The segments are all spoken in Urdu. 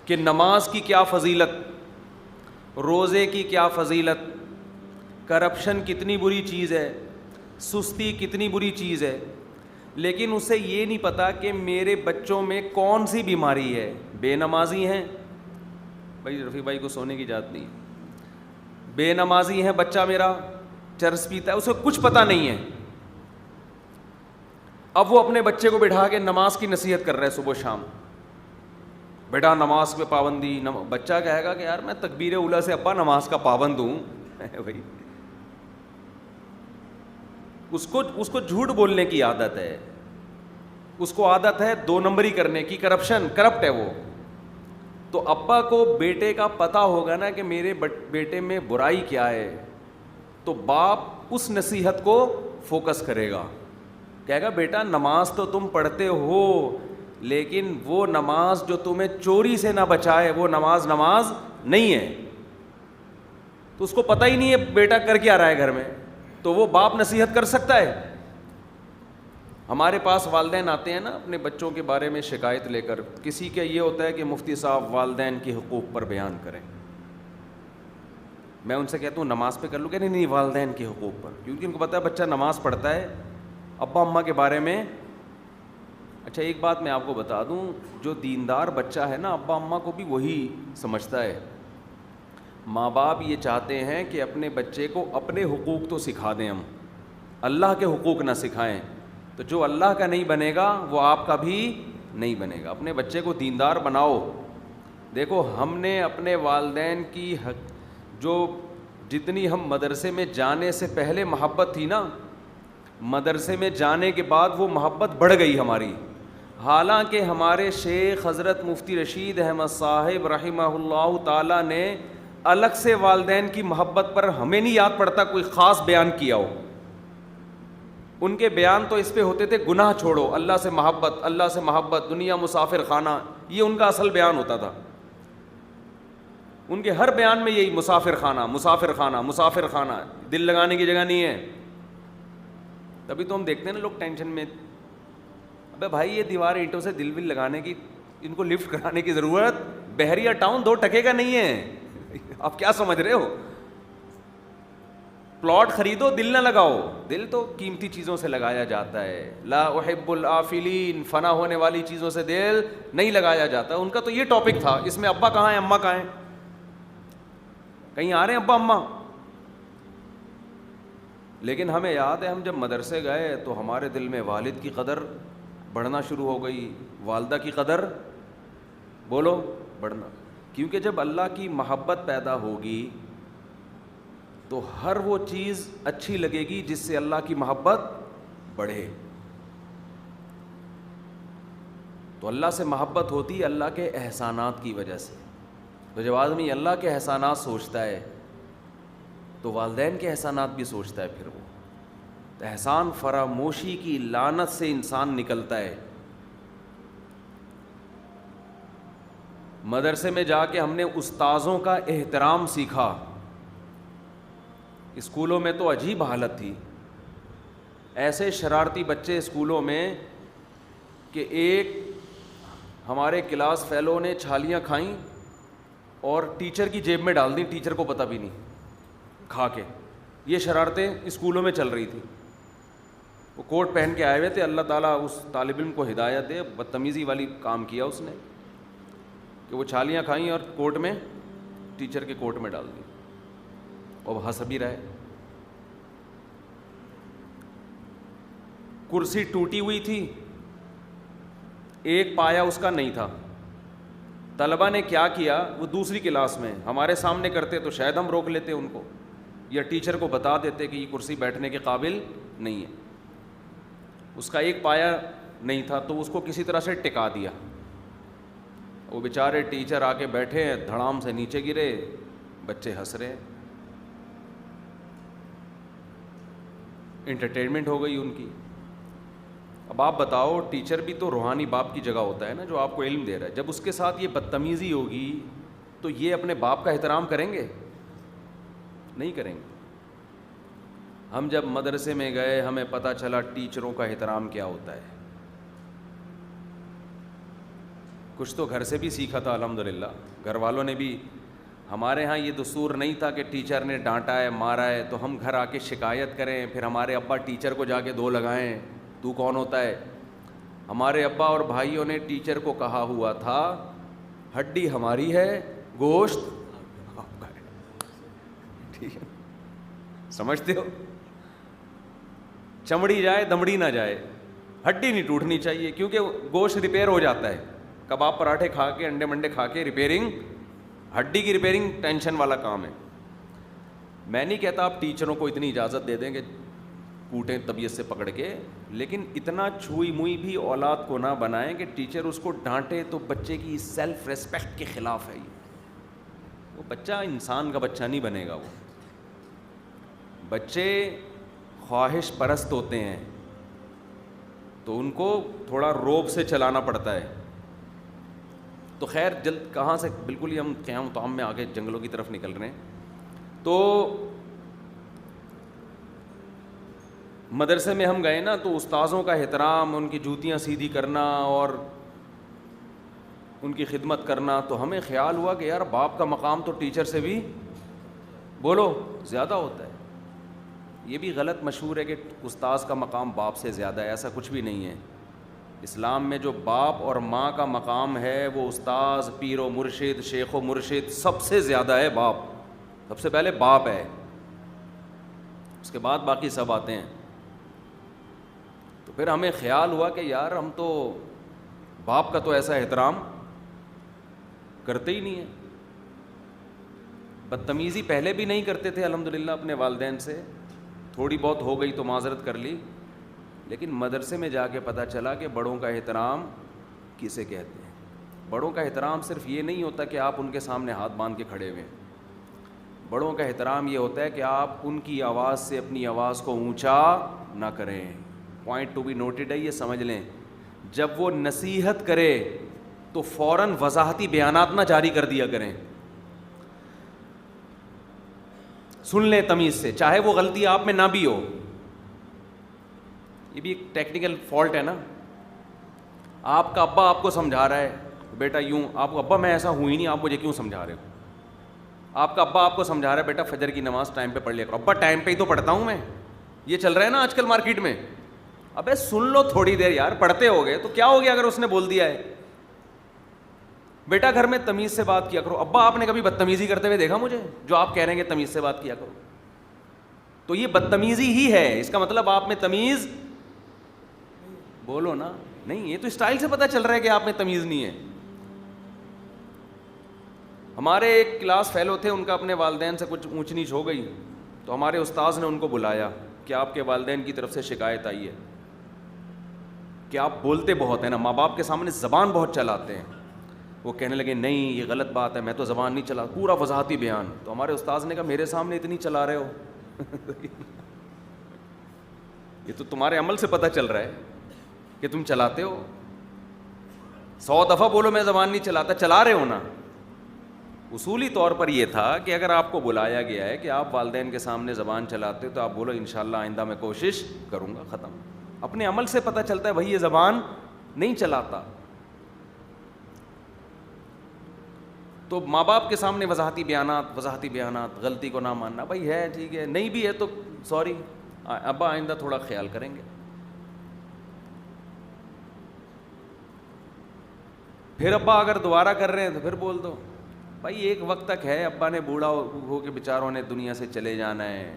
کہ نماز کی کیا فضیلت, روزے کی کیا فضیلت, کرپشن کتنی بری چیز ہے, سستی کتنی بری چیز ہے, لیکن اسے یہ نہیں پتا کہ میرے بچوں میں کون سی بیماری ہے. بے نمازی ہیں, بھائی رفیع بھائی کو سونے کی اجازت نہیں ہے, بے نمازی ہے بچہ میرا, چرس پیتا ہے, اسے کچھ پتہ نہیں ہے. اب وہ اپنے بچے کو بٹھا کے نماز کی نصیحت کر رہے ہیں صبح شام, بیٹا نماز پہ پابندی. بچہ کہے گا کہ یار میں تکبیر اولیٰ سے ابا نماز کا پابند ہوں. بھائی اس کو جھوٹ بولنے کی عادت ہے, اس کو عادت ہے 2 نمبری کرنے کی, کرپشن, کرپٹ ہے وہ. تو ابا کو بیٹے کا پتہ ہوگا نا کہ میرے بیٹے میں برائی کیا ہے, تو باپ اس نصیحت کو فوکس کرے گا, کہے گا بیٹا نماز تو تم پڑھتے ہو, لیکن وہ نماز جو تمہیں چوری سے نہ بچائے وہ نماز نہیں ہے. تو اس کو پتہ ہی نہیں ہے بیٹا کر کیا رہا ہے گھر میں, تو وہ باپ نصیحت کر سکتا ہے. ہمارے پاس والدین آتے ہیں نا اپنے بچوں کے بارے میں شکایت لے کر, کسی کا یہ ہوتا ہے کہ مفتی صاحب والدین کے حقوق پر بیان کریں. میں ان سے کہتا ہوں نماز پہ کر لوں, کہ نہیں والدین کے حقوق پر, کیونکہ ان کو پتہ ہے بچہ نماز پڑھتا ہے, ابا اماں کے بارے میں. اچھا ایک بات میں آپ کو بتا دوں, جو دیندار بچہ ہے نا ابا اماں کو بھی وہی سمجھتا ہے. ماں باپ یہ چاہتے ہیں کہ اپنے بچے کو اپنے حقوق تو سکھا دیں, ہم اللہ کے حقوق نہ سکھائیں. تو جو اللہ کا نہیں بنے گا وہ آپ کا بھی نہیں بنے گا. اپنے بچے کو دیندار بناؤ. دیکھو ہم نے اپنے والدین کی جو جتنی ہم مدرسے میں جانے سے پہلے محبت تھی نا, مدرسے میں جانے کے بعد وہ محبت بڑھ گئی ہماری. حالانکہ ہمارے شیخ حضرت مفتی رشید احمد صاحب رحمہ اللہ تعالیٰ نے الگ سے والدین کی محبت پر ہمیں نہیں یاد پڑتا کوئی خاص بیان کیا ہو. ان کے بیان تو اس پہ ہوتے تھے گناہ چھوڑو, اللہ سے محبت, اللہ سے محبت, دنیا مسافر خانہ, یہ ان کا اصل بیان ہوتا تھا. ان کے ہر بیان میں یہی مسافر خانہ مسافر خانہ مسافر خانہ, دل لگانے کی جگہ نہیں ہے. تبھی تو ہم دیکھتے ہیں نا لوگ ٹینشن میں, ابے بھائی یہ دیوار اینٹوں سے دل لگانے کی, ان کو لفٹ کرانے کی ضرورت, بحریہ ٹاؤن 2 ٹکے کا نہیں ہے. آپ کیا سمجھ رہے ہو؟ پلاٹ خریدو دل نہ لگاؤ, دل تو قیمتی چیزوں سے لگایا جاتا ہے. لا احب العافلین, فنا ہونے والی چیزوں سے دل نہیں لگایا جاتا. ان کا تو یہ ٹاپک تھا, اس میں ابا کہاں ہیں اماں کہاں ہیں, کہیں آ رہے ہیں ابا اماں. لیکن ہمیں یاد ہے ہم جب مدرسے گئے تو ہمارے دل میں والد کی قدر بڑھنا شروع ہو گئی, والدہ کی قدر بولو بڑھنا. کیونکہ جب اللہ کی محبت پیدا ہوگی تو ہر وہ چیز اچھی لگے گی جس سے اللہ کی محبت بڑھے. تو اللہ سے محبت ہوتی ہے اللہ کے احسانات کی وجہ سے. تو جب آدمی اللہ کے احسانات سوچتا ہے تو والدین کے احسانات بھی سوچتا ہے. پھر وہ احسان فراموشی کی لعنت سے انسان نکلتا ہے. مدرسے میں جا کے ہم نے استاذوں کا احترام سیکھا. اسکولوں میں تو عجیب حالت تھی, ایسے شرارتی بچے اسکولوں میں کہ ایک ہمارے کلاس فیلو نے چھالیاں کھائیں اور ٹیچر کی جیب میں ڈال دیں, ٹیچر کو پتہ بھی نہیں, کھا کے. یہ شرارتیں اسکولوں میں چل رہی تھیں. وہ کوٹ پہن کے آئے ہوئے تھے, اللہ تعالیٰ اس طالب علم کو ہدایت دے, بدتمیزی والی کام کیا اس نے کہ وہ چھالیاں کھائیں اور کوٹ میں ٹیچر کے کوٹ میں ڈال دی, اور ہنس بھی رہے. کرسی ٹوٹی ہوئی تھی, ایک پایا اس کا نہیں تھا. طلبہ نے کیا کیا, وہ دوسری کلاس میں ہمارے سامنے کرتے تو شاید ہم روک لیتے ان کو, یا ٹیچر کو بتا دیتے کہ یہ کرسی بیٹھنے کے قابل نہیں ہے. اس کا ایک پایا نہیں تھا تو اس کو کسی طرح سے ٹکا دیا. وہ بیچارے ٹیچر آ کے بیٹھے ہیں, دھڑام سے نیچے گرے, بچے ہنس رہے. انٹرٹینمنٹ ہو گئی ان کی. اب آپ بتاؤ, ٹیچر بھی تو روحانی باپ کی جگہ ہوتا ہے نا, جو آپ کو علم دے رہا ہے. جب اس کے ساتھ یہ بدتمیزی ہوگی تو یہ اپنے باپ کا احترام کریں گے؟ نہیں کریں گے. ہم جب مدرسے میں گئے ہمیں پتہ چلا ٹیچروں کا احترام کیا ہوتا ہے. کچھ تو گھر سے بھی سیکھا تھا الحمدللہ. گھر والوں نے بھی, ہمارے ہاں یہ دستور نہیں تھا کہ ٹیچر نے ڈانٹا ہے مارا ہے تو ہم گھر آ کے شکایت کریں, پھر ہمارے ابا ٹیچر کو جا کے دو لگائیں, تو کون ہوتا ہے. ہمارے ابا اور بھائیوں نے ٹیچر کو کہا ہوا تھا ہڈی ہماری ہے, گوشت آپ کا ہے. ٹھیک ہے, سمجھتے ہو, چمڑی جائے دمڑی نہ جائے, ہڈی نہیں ٹوٹنی چاہیے کیونکہ گوشت ریپیئر ہو جاتا ہے. کباب پراٹھے کھا کے انڈے منڈے کھا کے ریپیئرنگ, ہڈی کی ریپیئرنگ ٹینشن والا کام ہے. میں نہیں کہتا آپ ٹیچروں کو اتنی اجازت دے دیں کہ کوٹیں طبیعت سے پکڑ کے, لیکن اتنا چھوئی موئی بھی اولاد کو نہ بنائیں کہ ٹیچر اس کو ڈانٹے تو بچے کی سیلف ریسپیکٹ کے خلاف ہے. وہ بچہ انسان کا بچہ نہیں بنے گا. وہ بچے خواہش پرست ہوتے ہیں تو ان کو تھوڑا روب سے چلانا پڑتا ہے. تو خیر جلد کہاں سے بالکل ہی ہم قیام طعام میں آگے جنگلوں کی طرف نکل رہے ہیں. تو مدرسے میں ہم گئے نا, تو استاذوں کا احترام, ان کی جوتیاں سیدھی کرنا اور ان کی خدمت کرنا, تو ہمیں خیال ہوا کہ یار باپ کا مقام تو ٹیچر سے بھی بولو زیادہ ہوتا ہے. یہ بھی غلط مشہور ہے کہ استاذ کا مقام باپ سے زیادہ ہے, ایسا کچھ بھی نہیں ہے. اسلام میں جو باپ اور ماں کا مقام ہے وہ استاذ, پیر و مرشد, شیخ و مرشد سب سے زیادہ ہے. باپ سب سے پہلے باپ ہے, اس کے بعد باقی سب آتے ہیں. تو پھر ہمیں خیال ہوا کہ یار ہم تو باپ کا تو ایسا احترام کرتے ہی نہیں ہیں. بدتمیزی پہلے بھی نہیں کرتے تھے الحمدللہ اپنے والدین سے, تھوڑی بہت ہو گئی تو معذرت کر لی, لیکن مدرسے میں جا کے پتہ چلا کہ بڑوں کا احترام کسے کہتے ہیں. بڑوں کا احترام صرف یہ نہیں ہوتا کہ آپ ان کے سامنے ہاتھ باندھ کے کھڑے ہوئے. بڑوں کا احترام یہ ہوتا ہے کہ آپ ان کی آواز سے اپنی آواز کو اونچا نہ کریں. پوائنٹ ٹو بی نوٹڈ ہے, یہ سمجھ لیں. جب وہ نصیحت کرے تو فوراً وضاحتی بیانات نہ جاری کر دیا کریں, سن لیں تمیز سے, چاہے وہ غلطی آپ میں نہ بھی ہو. یہ بھی ایک ٹیکنیکل فالٹ ہے نا. آپ کا ابا آپ کو سمجھا رہا ہے بیٹا یوں, آپ کو ابا میں ایسا ہوں ہی نہیں, آپ مجھے کیوں سمجھا رہے ہو. آپ کا ابا آپ کو سمجھا رہا ہے بیٹا فجر کی نماز ٹائم پہ پڑھ لیا کرو. ابا ٹائم پہ ہی تو پڑھتا ہوں میں, یہ چل رہا ہے نا آج کل مارکیٹ میں. ابے سن لو تھوڑی دیر یار, پڑھتے ہو گئے تو کیا ہو گیا اگر اس نے بول دیا ہے. بیٹا گھر میں تمیز سے بات کیا کرو. ابا آپ نے کبھی بدتمیزی کرتے ہوئے دیکھا مجھے, جو آپ کہہ رہے ہیں کہ تمیز سے بات کیا کرو, تو یہ بدتمیزی ہی ہے. اس کا مطلب آپ میں تمیز بولو نا نہیں, یہ تو اسٹائل سے پتہ چل رہا ہے کہ آپ میں تمیز نہیں ہے. ہمارے ایک کلاس فیلو تھے, ان کا اپنے والدین سے کچھ اونچ نیچ ہو گئی, تو ہمارے استاذ نے ان کو بلایا کہ آپ کے والدین کی طرف سے شکایت آئی ہے کہ آپ بولتے بہت ہیں نا, ماں باپ کے سامنے زبان بہت چلاتے ہیں. وہ کہنے لگے نہیں یہ غلط بات ہے, میں تو زبان نہیں چلا, پورا وضاحتی بیان. تو ہمارے استاذ نے کہا میرے سامنے اتنی چلا رہے ہو یہ تو تمہارے عمل سے پتہ چل رہا ہے کہ تم چلاتے ہو. 100 دفعہ بولو میں زبان نہیں چلاتا, چلا رہے ہو نا. اصولی طور پر یہ تھا کہ اگر آپ کو بلایا گیا ہے کہ آپ والدین کے سامنے زبان چلاتے ہو تو آپ بولو انشاءاللہ آئندہ میں کوشش کروں گا, ختم. اپنے عمل سے پتہ چلتا ہے بھائی یہ زبان نہیں چلاتا. تو ماں باپ کے سامنے وضاحتی بیانات, غلطی کو نہ ماننا, بھائی ہے ٹھیک ہے, نہیں بھی ہے تو سوری ابا آئندہ تھوڑا خیال کریں گے. پھر ابا اگر دوبارہ کر رہے ہیں تو پھر بول دو بھائی ایک وقت تک ہے, ابا نے بوڑھا ہو کے بیچاروں نے دنیا سے چلے جانا ہے,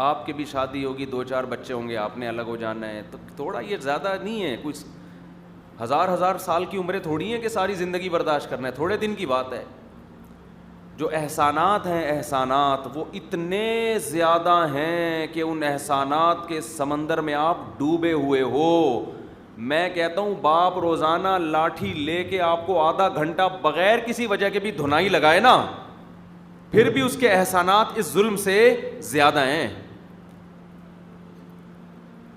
آپ کی بھی شادی ہوگی, 2-4 بچے ہوں گے, آپ نے الگ ہو جانا ہے. تو تھوڑا یہ زیادہ نہیں ہے, کچھ ہزار سال کی عمریں تھوڑی ہیں کہ ساری زندگی برداشت کرنا ہے, تھوڑے دن کی بات ہے. جو احسانات ہیں احسانات وہ اتنے زیادہ ہیں کہ ان احسانات کے سمندر میں آپ ڈوبے ہوئے ہو. میں کہتا ہوں باپ روزانہ لاٹھی لے کے آپ کو آدھا گھنٹہ بغیر کسی وجہ کے بھی دھنائی لگائے نا, پھر بھی اس کے احسانات اس ظلم سے زیادہ ہیں.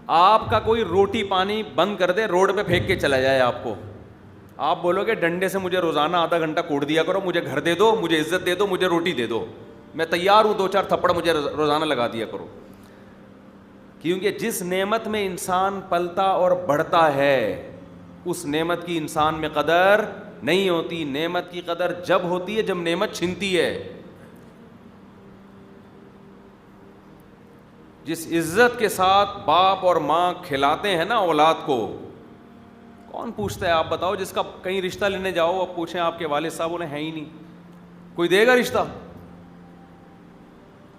آپ کا کوئی روٹی پانی بند کر دے, روڈ پہ پھینک کے چلا جائے آپ کو, آپ بولو گے ڈنڈے سے مجھے روزانہ آدھا گھنٹہ کوٹ دیا کرو, مجھے گھر دے دو, مجھے عزت دے دو, مجھے روٹی دے دو, میں تیار ہوں 2-4 تھپڑ مجھے روزانہ لگا دیا کرو. کیونکہ جس نعمت میں انسان پلتا اور بڑھتا ہے اس نعمت کی انسان میں قدر نہیں ہوتی. نعمت کی قدر جب ہوتی ہے جب نعمت چھنتی ہے. جس عزت کے ساتھ باپ اور ماں کھلاتے ہیں نا اولاد کو, کون پوچھتا ہے؟ آپ بتاؤ, جس کا کہیں رشتہ لینے جاؤ, اب پوچھیں آپ کے والد صاحب, بولے ہیں ہی نہیں. کوئی دے گا رشتہ؟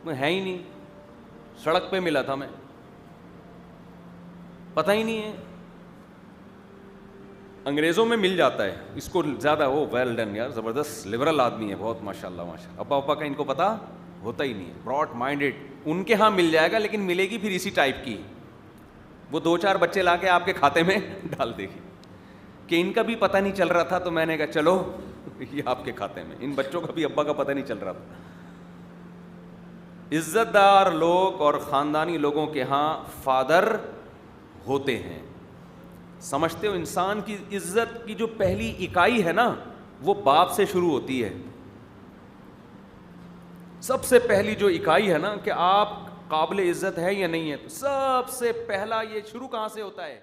ہے ہی نہیں, سڑک پہ ملا تھا میں, پتہ ہی نہیں ہے. انگریزوں میں مل جاتا ہے اس کو زیادہ, وہ ویل ڈن یار, زبردست لبرل آدمی ہے بہت, ماشاء اللہ ماشاء اللہ. ابا کا ان کو پتہ ہوتا ہی نہیں ہے, براڈ مائنڈیڈ. ان کے ہاں مل جائے گا لیکن ملے گی پھر اسی ٹائپ کی, وہ 2-4 بچے لا کے آپ کے کھاتے میں ڈال دے گی. کہ ان کا بھی پتہ نہیں چل رہا تھا تو میں نے کہا چلو یہ آپ کے کھاتے میں. ان بچوں کا بھی ابا کا پتہ نہیں چل رہا تھا. عزت دار لوگ اور خاندانی لوگوں کے ہاں فادر ہوتے ہیں. سمجھتے ہو انسان کی عزت کی جو پہلی اکائی ہے نا وہ باپ سے شروع ہوتی ہے. سب سے پہلی جو اکائی ہے نا کہ آپ قابل عزت ہے یا نہیں ہے, تو سب سے پہلا یہ شروع کہاں سے ہوتا ہے؟